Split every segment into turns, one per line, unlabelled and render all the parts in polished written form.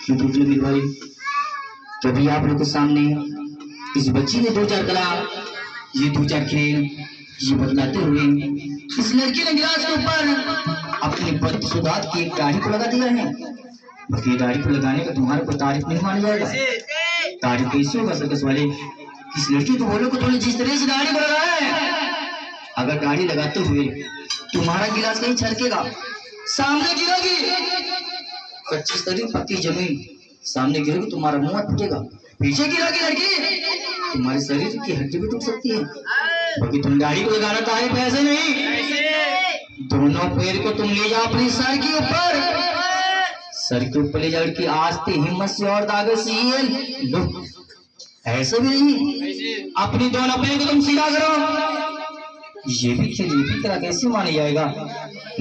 कि पूछिए मेरे भाई, कभी आप लोग के सामने इस बच्ची ने दो चार कला, ये दो चार खेल ये बतलाते हुए इस लड़की ने गिलास के ऊपर अपनी बदसुगात की एक दाढ़ी को लगा दिया है। बस ये दाढ़ी को लगाने का तुम्हारे को तारीफ नहीं माना जाएगा। तारीफ कैसे होगा सर्कस वाले? इस लड़की को बोलो कि तुमने जिस तरह से दाढ़ी को लगाया है, अगर दाढ़ी लगाते हुए तुम्हारा गिलास कहीं छलकेगा, सामने गिरेगी, कच्ची सरी पक्की जमीन सामने गिरेगी, तुम्हारा मुंह फूटेगा। पीछे गिरेगी लड़की, तुम्हारे शरीर की हड्डी भी टूट सकती है। बाकी तुम दाढ़ी को लगाना तारीफ ऐसे नहीं, दोनों पैर को तुम ले जाओ अपनी सर के ऊपर, सर के ऊपर ले जाओ कि आस्ते हिम्मत से और दागे से ये ऐसे भी नहीं, अपनी दोनों पैर को तुम सीधा करो। ये भी खेल ये भी तरह कैसे माना जाएगा?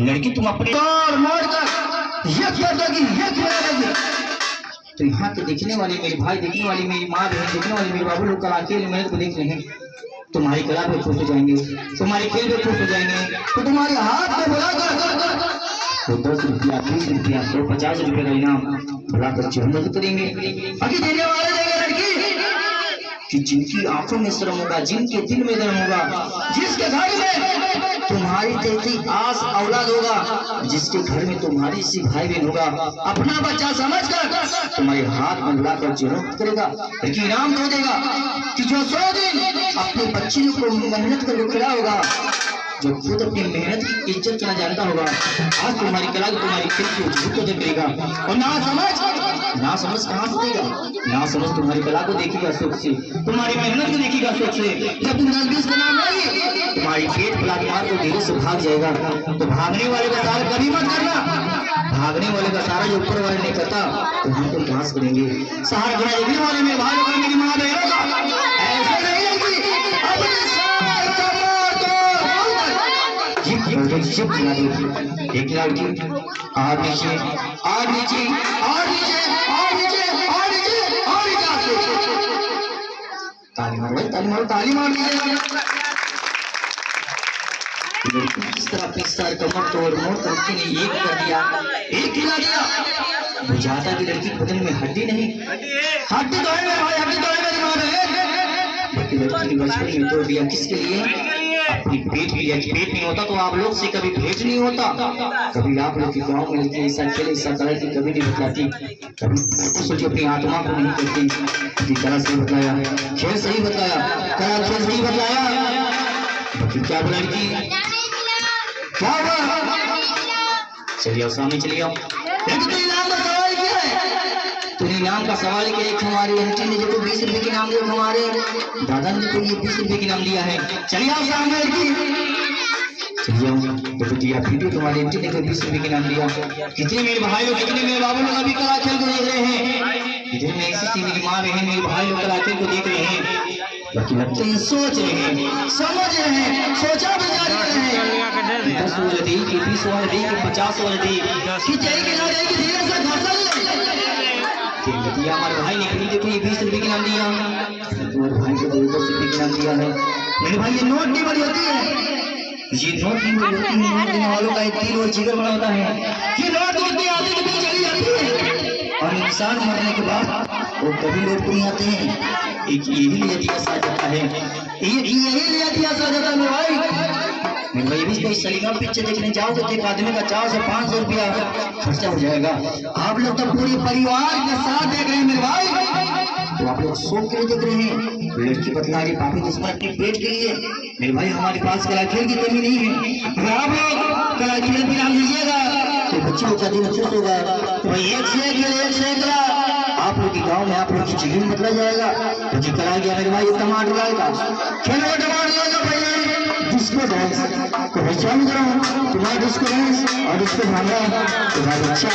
लड़की तुम अपने और मोड़ कर ये कर दोगी, ये खिलाएगी, तो यहाँ के देखने वाले मेरे भाई, देखने वाली मेरी माँ बहन, देखने वाले मेरे बाबू लोग कल अकेले मेहनत को देख रहे हैं, तुम्हारी कला पे खुश हो जाएंगे, तुम्हारे खेल पे खुश हो जाएंगे, तो तुम्हारे हाथ में बुलाकर तो 10 रुपया 20 रुपया 150 रुपये का इनाम बुलाकर जरूर करेंगे। बाकी देने वाले देंगे लड़की कि जिनकी आंखों में शर्म होगा, जिनके दिल में दर्द होगा, जिसके घर में तुम्हारी जैसी आस औलाद होगा, जिसके घर में तुम्हारी सी भाई बहन होगा, अपना बच्चा समझकर तुम्हारे हाथ में बुलाकर जरूर करेगा, लड़की इनाम दे देगा कि जो 100 दिन अपने बच्चे को मेहनत करके खिला होगा, जो खुद अपनी मेहनत की इज्जत करना जानता होगा, आज तुम्हारी कला तुम्हारी खेल की उज्जत को देखेगा। और ना समझ कहाँ से देगा? ना समझ तुम्हारी कला को देखेगा सुख से, तुम्हारी मेहनत को देखेगा सुख से। जब तुम 10-20 का नाम नहीं, तुम्हारी पेट फुला मार को धीरे से भाग जाएगा। तो भागने वाले का सारा कभी मत करना, भागने वाले का सारा जो ऊपर वाले नहीं करता तो हम तो घास करेंगे। सहारा घोड़ा देखने वाले में भाई लोग मेरी माँ बहनों का ऐसे नहीं है कि एक लड़की और नीचे और नीचे और नीचे और नीचे और नीचे और नीचे, ताली मारो भाई, ताली मारो, ताली मार दीजिए। इस तरह अपनी सर कमर तोड़ मोड़ करके ने एक कर दिया, एक हिला दिया, बुझाता की लड़की बदन में हड्डी नहीं, हड्डी तो है मेरे भाई, हड्डी तो है मेरी माँ बहन। लड़की ने बचपन में तोड़ दिया, किसके लिए? अपनी पेट के लिए। पेट नहीं होता तो आप लोग से कभी भेंट नहीं होता, कभी आप लोग के गांव में लड़की ऐसा खेले ऐसा कलर की कभी नहीं बतलाती, कभी सोचिए अपनी आत्मा को नहीं करती। कला सही बतलाया, खेल सही बतलाया, कला खेल सही बतलाया, क्या बोला लड़की क्या हुआ? चलिए सामने चलिए आओ। तूने इनाम का सवाल किया, एक हमारी आंटी ने जो 20 रुपए के नाम दिया, हमारे दादा ने तो ये 20 रुपए के नाम दिया है। चलिए आओ सामने लड़की, चलिए आओ। तो बेटी आप भी तुम्हारी आंटी ने 20 रुपए के नाम दिया। कितने मेरे भाई लोग, कितने मेरे बाबू लोग अभी कला खेल को देख रहे हैं, कितने में ऐसी मेरी माँ बहन मेरे भाई लोग कला खेल को देख रहे हैं, बाकी लगते हैं सोच रहे हैं, समझ रहे हैं, सोचा भी जा रहे हैं। 10 वाले दी कि 20 वाले दी कि 50 वाले दी कि जाएगी ना जाएगी, धीरे से घसल हमारे भाई ने देखो ये 20 रुपए के नाम दिया, तुम्हारे भाई को 10 रुपए के नाम दिया है। मेरे भाई ये नोट नहीं बड़ी होती है, ये नोट नहीं बड़ी होती है, नोट देने वालों का एक दिल और जिगर बना होता है। ये नोट कितनी आती कितनी चली जाती है, और इंसान मरने के बाद वो कभी लोग नहीं आते हैं। एक यही लिया दिया सा जाता है, यही लिया दिया सा जाता है। मेरे भाई भी कोई सलीमा पिक्चर देखने जाओगे तो एक आदमी का 400-500 रुपया खर्चा हो जाएगा। आप लोग तो पूरे परिवार के साथ देख रहे हैं मेरे भाई, तो आप लोग शौक के लिए देख रहे हैं। लड़की बतला रही पापी दुश्मन अपने पेट के लिए। मेरे भाई हमारे पास कला खेल की कमी नहीं है, अगर आप लोग कला खेल भी नाम लीजिएगा तो बच्चों का दिल खुश होगा। तो भाई एक से एक कला आप लोग के गाँव में आप लोग की जीवन बदला जाएगा। तो जी कला गया मेरे भाई टमाटर का खेलो, टमाटर भाई डिस्को डांस तो पहचान करो, तुम्हारा डिस्को डांस और डिस्को भांगा तुम्हारा अच्छा